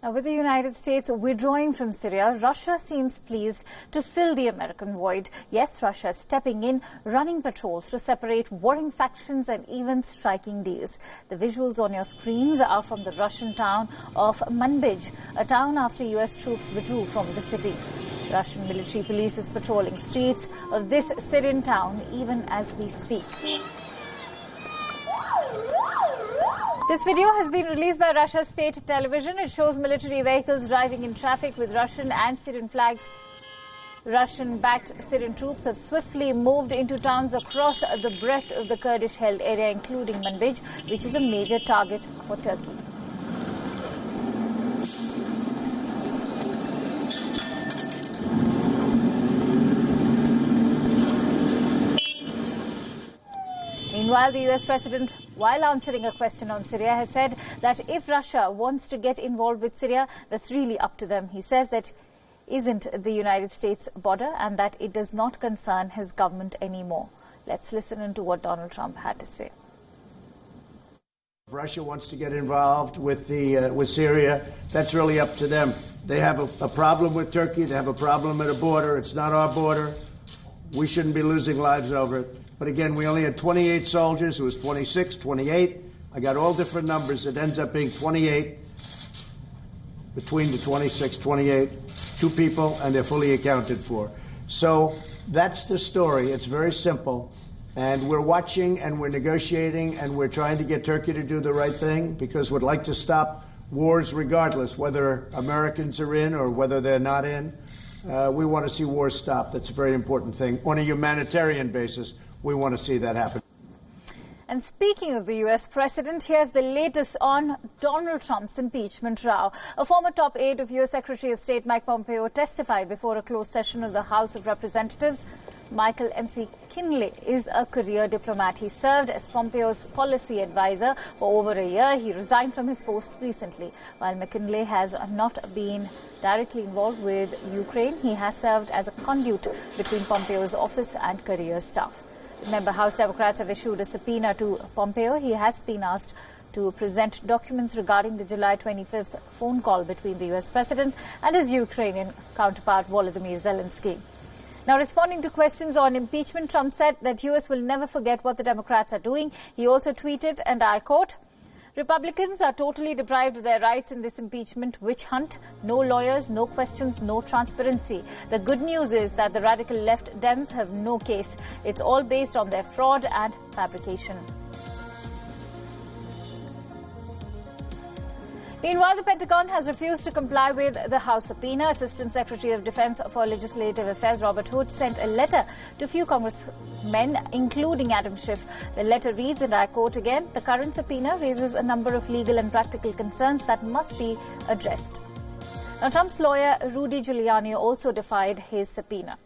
Now, with the United States withdrawing from Syria, Russia seems pleased to fill the American void. Yes, Russia is stepping in, running patrols to separate warring factions and even striking deals. The visuals on your screens are from the Russian town of Manbij, a town after U.S. troops withdrew from the city. Russian military police is patrolling streets of this Syrian town even as we speak. This video has been released by Russia's state television. It shows military vehicles driving in traffic with Russian and Syrian flags. Russian-backed Syrian troops have swiftly moved into towns across the breadth of the Kurdish-held area, including Manbij, which is a major target for Turkey. Meanwhile, the U.S. President, while answering a question on Syria, has said that if Russia wants to get involved with Syria, that's really up to them. He says that isn't the United States border and that it does not concern his government anymore. Let's listen into what Donald Trump had to say. If Russia wants to get involved with Syria, that's really up to them. They have a problem with Turkey. They have a problem at a border. It's not our border. We shouldn't be losing lives over it. But again, we only had 28 soldiers. It was 26, 28. I got all different numbers. It ends up being 28 between the 26, 28, two people, and they're fully accounted for. So that's the story. It's very simple. And we're watching and we're negotiating and we're trying to get Turkey to do the right thing because we'd like to stop wars regardless, whether Americans are in or whether they're not in. We want to see wars stop. That's a very important thing. On a humanitarian basis, we want to see that happen. And speaking of the U.S. president, here's the latest on Donald Trump's impeachment row. A former top aide of U.S. Secretary of State Mike Pompeo testified before a closed session of the House of Representatives. Michael McKinley is a career diplomat. He served as Pompeo's policy advisor for over a year. He resigned from his post recently. While McKinley has not been directly involved with Ukraine, he has served as a conduit between Pompeo's office and career staff. Remember, House Democrats have issued a subpoena to Pompeo. He has been asked to present documents regarding the July 25th phone call between the U.S. president and his Ukrainian counterpart Volodymyr Zelensky. Now, responding to questions on impeachment, Trump said that U.S. will never forget what the Democrats are doing. He also tweeted, and I quote, "Republicans are totally deprived of their rights in this impeachment witch hunt. No lawyers, no questions, no transparency. The good news is that the radical left Dems have no case. It's all based on their fraud and fabrication." Meanwhile, the Pentagon has refused to comply with the House subpoena. Assistant Secretary of Defense for Legislative Affairs Robert Hood sent a letter to few congressmen, including Adam Schiff. The letter reads, and I quote again, "The current subpoena raises a number of legal and practical concerns that must be addressed." Now, Trump's lawyer Rudy Giuliani also defied his subpoena.